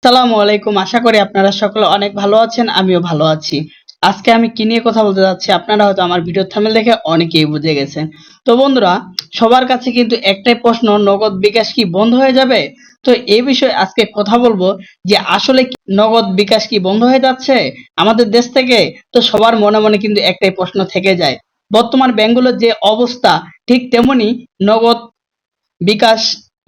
আসসালামু আলাইকুম। আশা করি আপনারা সকলে অনেক ভালো আছেন, আমিও ভালো আছি। আজকে আমি কি নিয়ে কথা বলতে যাচ্ছি আপনারা হয়তো আমার ভিডিও থাম্বনেল দেখে অনেকেই বুঝে গেছেন। তো বন্ধুরা, সবার কাছে কিন্তু একটাই প্রশ্ন, নগদ বিকাশ কি বন্ধ হয়ে যাবে? তো এই বিষয়ে আজকে কথা বলবো যে আসলে কি নগদ বিকাশ কি বন্ধ হয়ে যাচ্ছে আমাদের দেশ থেকে? তো সবার মনে মনে কিন্তু একটাই প্রশ্ন থেকে যায়। বর্তমান ব্যাংকগুলোর যে অবস্থা, ঠিক তেমনি নগদ বিকাশ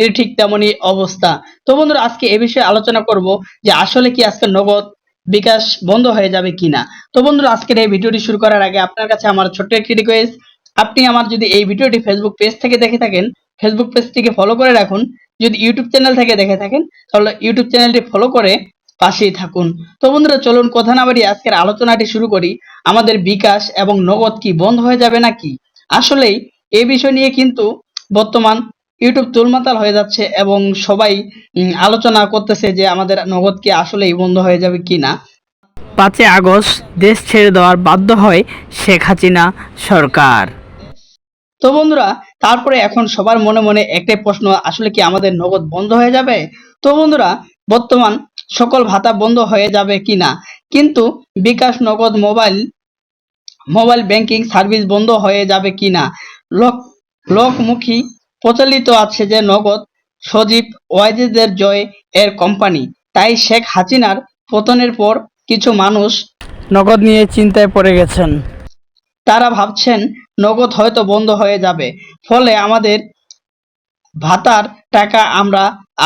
এর ঠিক তেমনই অবস্থা। তো বন্ধুরা, আজকে এ বিষয়ে আলোচনা করব যে আসলে কি আজকে নগদ বিকাশ বন্ধ হয়ে যাবে কিনা। তো বন্ধুরা, আজকের এই ভিডিওটি শুরু করার আগে আপনার কাছে আমার ছোট্ট একটি রিকোয়েস্ট, আপনি আমার যদি এই ভিডিওটি ফেসবুক পেজ থেকে দেখে থাকেন, ফেসবুক পেজটিকে ফলো করে রাখুন। যদি ইউটিউব চ্যানেল থেকে দেখে থাকেন, তাহলে ইউটিউব চ্যানেলটি ফলো করে পাশেই থাকুন। তো বন্ধুরা, চলুন কথা না বাড়িয়ে আজকের আলোচনাটি শুরু করি। আমাদের বিকাশ এবং নগদ কি বন্ধ হয়ে যাবে নাকি? আসলেই এই বিষয় নিয়ে কিন্তু বর্তমান ইউটিউব তোলমাতাল হয়ে যাচ্ছে এবং সবাই আলোচনা করতেছে যে আমাদের নগদ কি আসলেই বন্ধ হয়ে যাবে কিনা। 5ই আগস্ট দেশ ছেড়ে দেওয়ার বাধ্য হয় শেখ হাসিনা সরকার। তো বন্ধুরা, তারপরে এখন সবার মনে মনে একটাই প্রশ্ন, আসলে কি আমাদের নগদ বন্ধ হয়ে যাবে? তো বন্ধুরা, বর্তমান সকল ভাতা বন্ধ হয়ে যাবে কিনা, কিন্তু বিকাশ নগদ মোবাইল মোবাইল ব্যাংকিং সার্ভিস বন্ধ হয়ে যাবে কিনা, লোক লোকমুখী প্রচলিত আছে যে নগদ সজীব ওয়াজেদের জয় এর কোম্পানি। তাই শেখ হাসিনার পতনের পর কিছু মানুষ নগদ নিয়ে চিন্তায় পড়ে গেছেন। তারা ভাবছেন নগদ হয়তো বন্ধ হয়ে যাবে, ফলে আমাদের ভাতার টাকা আমরা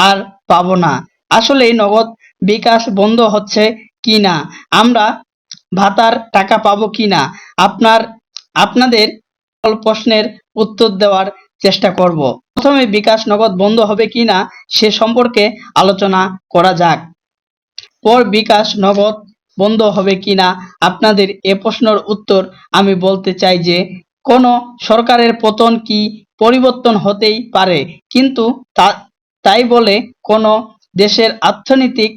আর পাবো না। আসলেই নগদ বিকাশ বন্ধ হচ্ছে কি না, আমরা ভাতার টাকা পাবো কি না, আপনার আপনাদের সকল প্রশ্নের উত্তর দেওয়ার চেষ্টা করব। প্রথমে বিকাশ নগদ বন্ধ হবে কি না সে সম্পর্কে আলোচনা করা যাক। পর বিকাশ নগদ বন্ধ হবে কিনা আপনাদের এ প্রশ্নের উত্তর আমি বলতে চাই যে কোনো সরকারের পতন কি পরিবর্তন হতেই পারে, কিন্তু তাই বলে কোনো দেশের অর্থনৈতিক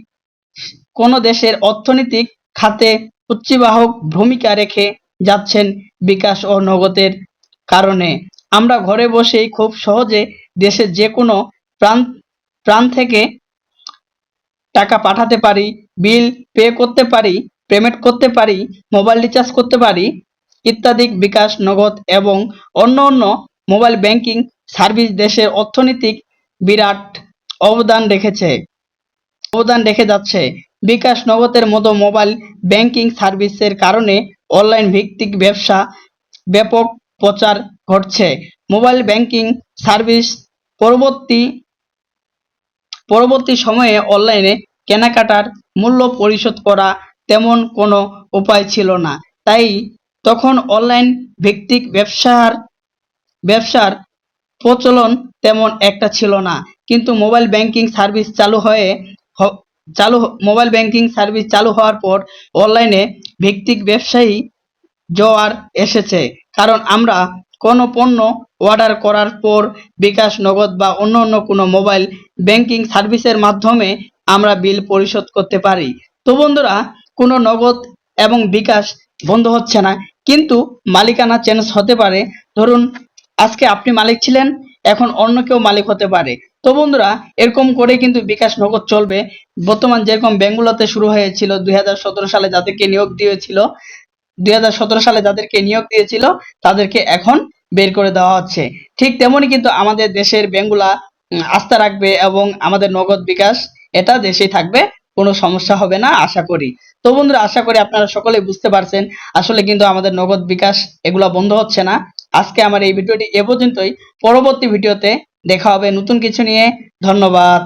অর্থনৈতিক খাতে উচ্চবাহক ভূমিকা রেখে যাচ্ছেন বিকাশ ও নগদের কারণে। আমরা ঘরে বসেই খুব সহজে দেশের যে কোনো প্রান্ত প্রান্ত থেকে টাকা পাঠাতে পারি, বিল পে করতে পারি, পেমেন্ট করতে পারি, মোবাইল রিচার্জ করতে পারি ইত্যাদি। বিকাশ নগদ এবং অন্য মোবাইল ব্যাংকিং সার্ভিস দেশের অর্থনৈতিক বিরাট অবদান রেখে যাচ্ছে। বিকাশ নগদের মতো মোবাইল ব্যাংকিং সার্ভিসের কারণে অনলাইন ভিত্তিক ব্যবসা ব্যাপক প্রচার ঘটছে। মোবাইল ব্যাংকিং সার্ভিস পরবর্তী পরবর্তী সময়ে অনলাইনে কেনাকাটার মূল্য পরিশোধ করা তেমন কোনো উপায় ছিল না। তাই তখন অনলাইন ভিত্তিক ব্যবসার প্রচলন তেমন একটা ছিল না। কিন্তু মোবাইল ব্যাংকিং সার্ভিস চালু হওয়ার পর অনলাইনে ভিত্তিক ব্যবসায়ী জোয়ার এসেছে। কারণ আমরা কোনো পণ্য অর্ডার করার পর বিকাশ নগদ বা অন্য কোনো মোবাইল ব্যাংকিং সার্ভিসের মাধ্যমে আমরা বিল পরিশোধ করতে পারি। তো বন্ধুরা, কোনো নগদ এবং বিকাশ বন্ধ হচ্ছে না, কিন্তু মালিকানা চেঞ্জ হতে পারে। ধরুন, আজকে আপনি মালিক ছিলেন, এখন অন্য কেউ মালিক হতে পারে। তো বন্ধুরা, এরকম করে কিন্তু বিকাশ নগদ চলবে। বর্তমান যেরকম ব্যাংকগুলোতে শুরু হয়েছিল 2017 সালে, যাদেরকে নিয়োগ দিয়েছিল তাদেরকে এখন বের করে দেওয়া হচ্ছে। ঠিক তেমনি কিন্তু আমাদের দেশের ব্যাংকগুলা আস্থা রাখবে এবং আমাদের নগদ বিকাশ এটা দেশেই থাকবে, কোনো সমস্যা হবে না আশা করি। তো বন্ধুরা, আশা করি আপনারা সকলেই বুঝতে পারছেন আসলে কিন্তু আমাদের নগদ বিকাশ এগুলা বন্ধ হচ্ছে না। আজকে আমার এই ভিডিওটি এ পর্যন্তই। পরবর্তী ভিডিওতে দেখা হবে নতুন কিছু নিয়ে। ধন্যবাদ।